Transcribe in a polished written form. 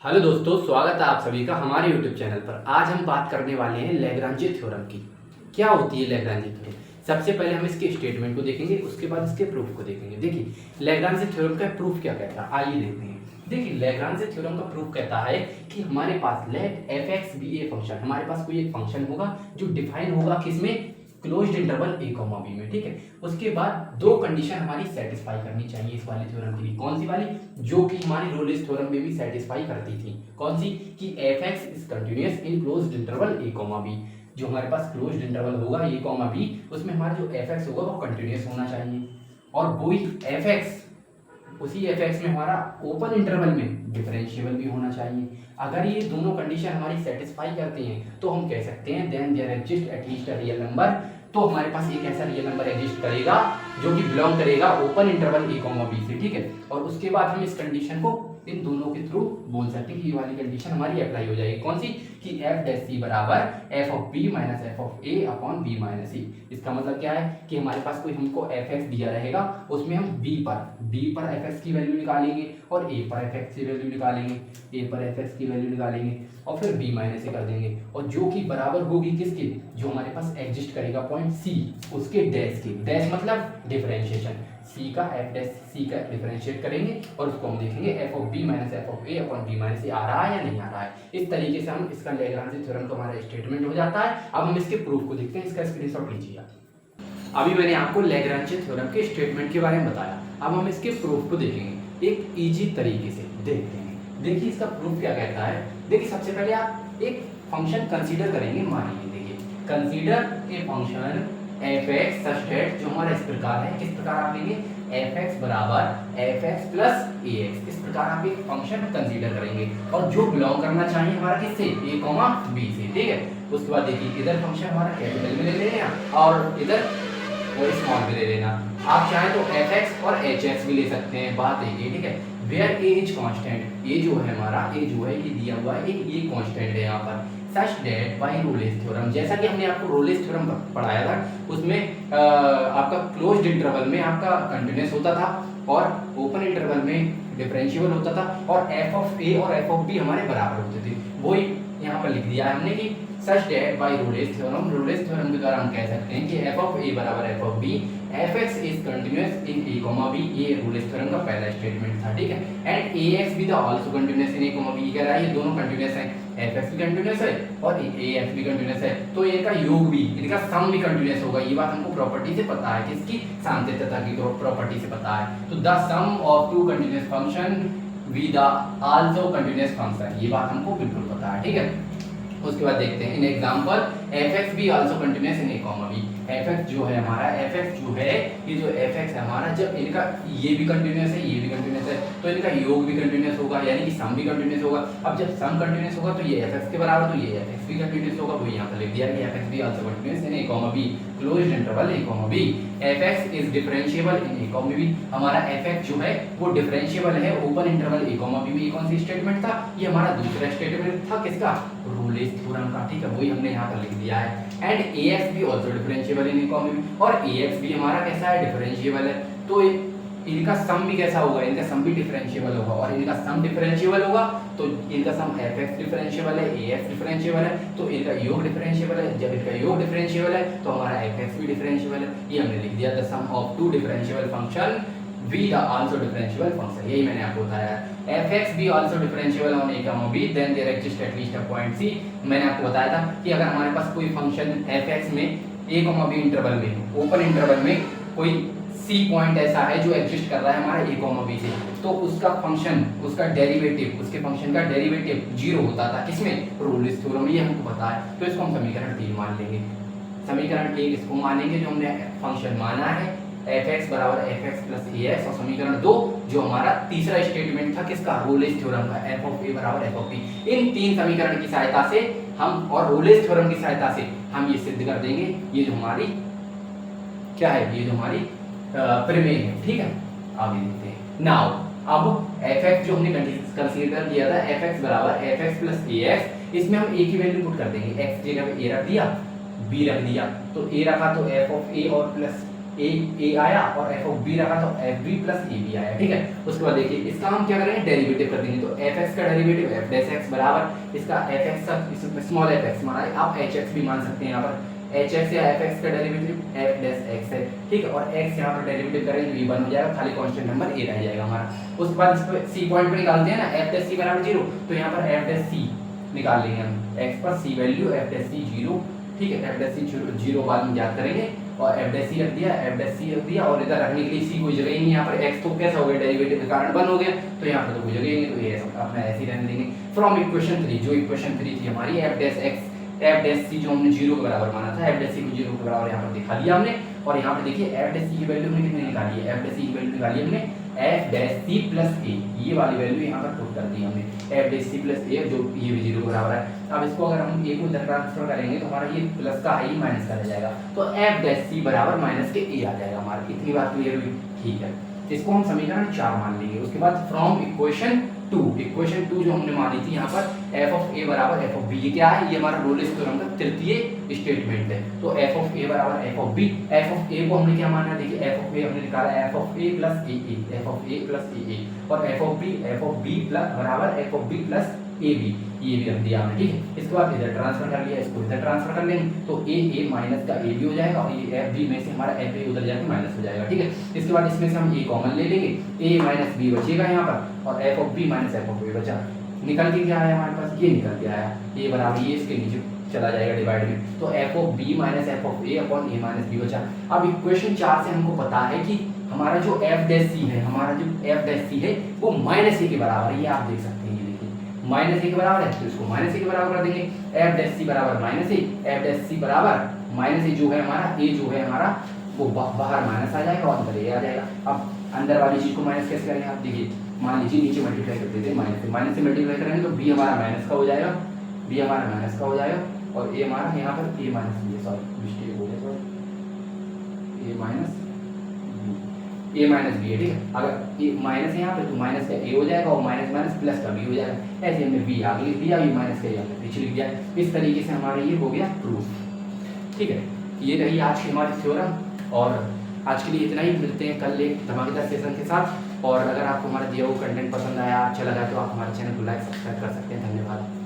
Hello दोस्तों, स्वागत है आप सभी का हमारे यूट्यूब चैनल पर। आज हम बात करने वाले हैं लैग्रांजे थ्योरम की। क्या होती है लैग्रांजे थ्योरम? सबसे पहले हम इसके स्टेटमेंट को देखेंगे, उसके बाद इसके प्रूफ को देखेंगे। देखिए लैग्रांजे थ्योरम का प्रूफ क्या कहता है, आइए देखते हैं। देखिए लैग्रांजे थ्योरम का प्रूफ कहता है कि हमारे पास let f x be a function, हमारे पास कोई एक फंक्शन होगा जो डिफाइन होगा किसमें, क्लोज्ड इंटरवल a, b में। ठीक है, उसके बाद दो कंडीशन हमारी सेटिस्फाई करनी चाहिए इस वाले थ्योरम के लिए। कौन सी वाली? जो कि हमारी रोलिस थ्योरम में भी सेटिस्फाई करती थी। कौन सी? कि f(x) is continuous in closed interval a, b। जो हमारे पास क्लोज्ड इंटरवल होगा a, b, उसमें हमारा जो f(x) होगा वो कंटीन्यूअस होना चाहिए। और वही f(x) उसी f(x) में हमारा ओपन इंटरवल में डिफरेंशिएबल भी होना चाहिए। अगर ये दोनों कंडीशन हमारी सेटिस्फाई करती हैं तो हम कह सकते हैं then there exist at least a real number. तो हमारे पास एक ऐसा रियल नंबर एग्जिस्ट करेगा जो कि बिलोंग करेगा ओपन इंटरवल a, b से। ठीक है, और उसके बाद हम इस कंडीशन को इन दोनों के थ्रू बोल सकते हैं कि ये वाली कंडीशन हमारी अप्लाई हो जाएगी। कौन सी? कि f' बराबर f of b minus f of a upon b minus a। इसका मतलब क्या है कि हमारे पास कोई हमको f(x) दिया रहेगा, उसमें हम b पर f(x) की वैल्यू निकालेंगे और a पर f(x) की वैल्यू निकालेंगे, a पर f(x) की वैल्यू निकालेंगे और फिर b माइनस a कर देंगे। और जो कि बराबर होगी किसके? जो हमारे पास एग्जिस्ट करेगा पॉइंट c, उसके डैश के। डैश मतलब डिफरेंशिएशन, c का डिफरेंशिएट करेंगे और उसको हम देखेंगे f of b minus f of a upon b minus a आ रहा है या नहीं आ रहा है। इस तरीके से हम इसका लैग्रांजे थ्योरम का हमारा स्टेटमेंट हो जाता है। अब हम इसके प्रूफ को देखते हैं, इसका स्क्रीनशॉट लीजिए। अभी मैंने आपको लैग्रांजे थ्योरम के स्टेटमेंट के बारे में बताया, अब हम इसके प्रूफ को देखेंगे एक इजी तरीके से देखते हैं। देखिए इसका प्रूफ क्या कहता है। देखिए सबसे पहले आप एक फंक्शन कंसीडर करेंगे। मानिए देखिए consider a function f(x) such that, जो हमारा इस प्रकार है, किस प्रकार आप लेंगे, f(x) बराबर f(x) प्लस ax। इस प्रकार आप एक फंक्शन कंसीडर करेंगे और जो बिलोंग करना चाहिए हमारा किससे, a, b से। ठीक है, उसके बाद देखिए इधर फंक्शन हमारा कैपिटल में ले लेना और इधर और स्मॉल में ले लेना। आप चाहें तो f(x) और h(x) भी ले सकते हैं, बात एक ही। ठीक है, where a is constant, a जो है हमारा, a जो है ये दिया हुआ है, ये कांस्टेंट है यहाँ पर। Such that bye Rolle's theorem, जैसा कि हमने आपको रोलेस थ्योरम पढ़ाया था, उसमें आपका क्लोज्ड इंटरवल में आपका कंटीन्यूअस होता था और ओपन इंटरवल में डिफरेंशिएबल होता था और f ऑफ a और f ऑफ b हमारे बराबर होते थे। वही यहाँ पर लिख दिया है हमने कि such that bye Rolle's theorem, Rolle's theorem के द्वारा हम कह सकते हैं कि f ऑफ a बराबर f of b, f(x) is continuous in a, b। ये रोलेस थ्योरम का पहला स्टेटमेंट था। ठीक है, एंड ax भी the also continuous in a, b। कह रहा है ये दोनों कंटीन्यूअस हैं, f(x) भी कंटीन्यूअस है और ax भी कंटीन्यूअस है, तो इनका योग भी, इनका सम भी कंटीन्यूअस होगा। ये बात हमको प्रॉपर्टी से पता है, किसकी, सांतत्यता की प्रॉपर्टी से पता है। तो the sum of two continuous function with the also continuous function, ये बात हमको बिल्कुल पता है। ठीक है, उसके बाद देखते हैं इन एग्जांपल f(x) भी also continuous in a, b। f(x) जो है हमारा, f(x) जो है, ये जो f(x) है हमारा, जब इनका ये भी कंटीन्यूअस है, ये भी कंटीन्यूअस है, तो इनका योग भी कंटीन्यूअस होगा, यानी कि सम भी कंटीन्यूअस होगा। अब जब सम कंटीन्यूअस होगा तो ये f(x) के बराबर, तो ये f(x) भी कंटीन्यूअस होगा। वो यहाँ पर लिख दिया कि f(x) भी also continuous in a, b, closed interval a, b। f(x) is differentiable in a, b। हमारा f(x) जो है वो डिफरेंशिएबल है ओपन इंटरवल a, b में। ये कौन सी स्टेटमेंट था? ये हमारा दूसरा स्टेटमेंट था, किसका, रोलेस थ्योरम का। ठीक है, वही हमने यहाँ पर लिख दिया है। एंड ax भी also differentiable in a, b, और ax भी हमारा कैसा है, डिफरेंशिएबल है। तो इनका सम भी कैसा होगा, इनका सम भी डिफरेंशिएबल होगा, और इनका सम डिफरेंशिएबल होगा तो इनका सम f(x) डिफरेंशिएबल है, ax डिफरेंशिएबल है, तो इनका योग डिफरेंशिएबल है। जब इनका योग डिफरेंशिएबल है तो हमारा f(x) भी डिफरेंशिएबल है। ये हमने लिख दिया the sum of two differentiable function with the also differentiable function, यही मैंने आपको बताया। f(x) भी also differentiable on a, b, then there exists at least a point c। मैंने आपको बताया था कि अगर हमारे पास कोई फंक्शन f(x) में a, b इंटरवल में, ओपन इंटरवल में कोई c पॉइंट ऐसा है जो एग्जिस्ट कर रहा है हमारा a, b से, तो उसका फंक्शन, उसका डेरिवेटिव, उसके फंक्शन का डेरिवेटिव 0 होता था। किसमें? रोलेस थ्योरम में। ये हमको पता है, तो इसको हम समीकरण 3 मान लेंगे। समीकरण 3 इसको मानेंगे जो हमने फंक्शन माना है f(x) बराबर f(x) प्लस ax, और समीकरण 2 जो हमारा तीसरा स्टेटमेंट था किसका, रोलेस थ्योरम का, f ऑफ a बराबर f ऑफ b। इन तीन समीकरण की सहायता से हम, और रोलेस थ्योरम की सहायता से हम ये सिद्ध कर देंगे, ये जो हमारी क्या है, ये जो हमारी प्रमेय है। ठीक है, आगे देखते हैं। नाउ अब f(x) जो हमने कंसीडर किया था, f(x) बराबर f(x) प्लस ax, इसमें हम a की वैल्यू पुट कर देंगे। x जगह पे a रख दिया, b रख दिया, तो a रखा तो f ऑफ a और प्लस ए आया और एफ ऑफ बी रखा तो f b plus a b आया, ठीक है। उसके बाद देखिए इसका हम क्या करेंगे, डेरिवेटिव कर देंगे। तो एफ एक्स का डेरिवेटिव एफ डैश एक्स बराबर इसका एफ एक्स का स्मॉल एफ एक्स माना है, आप एच एक्स भी मान सकते हैं। यहाँ पर एच एक्स या एफ एक्स का डेरिवेटिव एफ डैश एक्स है, ठीक है। और एक्स यहाँ पर डेरिवेटिव करेंगे तो ये 1 हो जाएगा, खाली कांस्टेंट नंबर ए रह जाएगा हमारा। उसके बाद इस पे सी पॉइंट पे निकालते हैं ना, एफ डैश सी बराबर 0, तो यहाँ पर एफ डैश सी निकाल लेंगे हम। एक्स पर सी वैल्यू एफ डैश सी 0, ठीक है। एफ डैश सी 0 बाद में ज्ञात करेंगे और एफ डैश सी रख दिया, एफ डैश सी रख दिया और इधर रखने के लिए सी कोई जगह ही नहीं। यहाँ पर एक्स तो कैसा हो गया, डेरिवेटिव के कारण 1 हो गया, तो यहाँ पर तो कोई जगह ही नहीं, तो ये अपना ऐसे ही रहने देंगे। फ्रॉम इक्वेशन 3, जो इक्वेशन 3 थी हमारी f dash x f dash c जो हमने 0 के बराबर माना था, एफ डैश सी को 0 के बराबर यहाँ पर दिखा दिया हमने। और यहाँ पर देखिए एफ डैश सी की वैल्यू हमने कितनी निकाली है, एफ डैश सी की वैल्यू निकाली हमने एफ डैश सी प्लस ए, ये वाली वैल्यू यहाँ पर पुट कर दी हमने, एफ डैश सी प्लस ए, जो ये भी 0 के बराबर है। अब इसको अगर हम ए को इधर ट्रांसफर करेंगे तो हमारा ये प्लस का है, माइनस का रह जाएगा, तो एफ डैश सी बराबर माइनस के ए आ जाएगा हमारा। इतनी बात क्लियर हुई, ठीक है। इसको हम समीकरण 4 मान लेंगे। उसके बाद फ्रॉम इक्वेशन 2, इक्वेशन 2 जो हमने मानी थी यहाँ पर एफ ऑफ ए बराबर एफ ऑफ बी, ये क्या है, ये हमारा रोल्स थ्योरम का तृतीय स्टेटमेंट है। तो एफ ऑफ ए बराबर f of b, f of a को हमने क्या माना, देखिए एफ ऑफ ए हमने निकाला f of a plus a a, f of a plus a a, और एफ ऑफ बी प्लस बराबर f of b plus a b, ये भी हम दिया हमने, ठीक है। इसके बाद इधर ट्रांसफर कर लिया, इसको इधर ट्रांसफर कर लेंगे तो ए माइनस का ए भी हो जाएगा और ये एफ बी में से हमारा एफ ए उधर जाके माइनस हो जाएगा, ठीक है। इसके बाद इसमें से हम ए कॉमन ले लेंगे, ए माइनस बी बचेगा यहाँ पर और f of b minus f of a बचा। निकल के क्या आया हमारे पास, ये निकल के आया, ये बराबर ये इसके नीचे चला जाएगा डिवाइड में, तो f of b minus f of a upon a minus b बचा। अब इक्वेशन 4 से हमको पता है कि हमारा जो एफ डैश सी है, हमारा जो एफ डैश सी है वो माइनस ए के बराबर है, ये आप देख सकते हैं, ये देखिए माइनस ए के बराबर है, तो इसको माइनस ए के बराबर कर देंगे। एफ डैश सी बराबर माइनस ए, एफ डैश सी बराबर माइनस ए, जो है हमारा ए जो है हमारा वो बाहर माइनस आ जाएगा और अंदर ए आ जाएगा। अब अंदर वाली चीज को माइनस कैसे करेंगे, आप देखिए, मान लीजिए नीचे मल्टीप्लाई कर देते हैं माइनस से मल्टीप्लाई करेंगे तो बी हमारा माइनस का हो जाएगा, बी हमारा माइनस का हो जाएगा और ए हमारा यहाँ पर ए माइनस बी है, सॉरी मिस्टेक हो गया, सॉरी ए माइनस बी है, ठीक है। अगर ए माइनस है यहाँ पे तो माइनस का ए हो जाएगा और माइनस माइनस प्लस का बी हो जाएगा। ऐसे हमने बी आगे लिख दिया, ये माइनस का ए हमने पीछे लिख दिया। इस तरीके से हमारा ये हो गया प्रूफ, ठीक है। ये रही आज की हमारी थ्योरम और आज के लिए इतना ही। मिलते हैं कल एक धमाकेदार सेशन के साथ। और अगर आपको हमारा दिया हुआ कंटेंट पसंद आया, अच्छा लगा तो आप हमारे चैनल को लाइक सब्सक्राइब कर सकते हैं। धन्यवाद।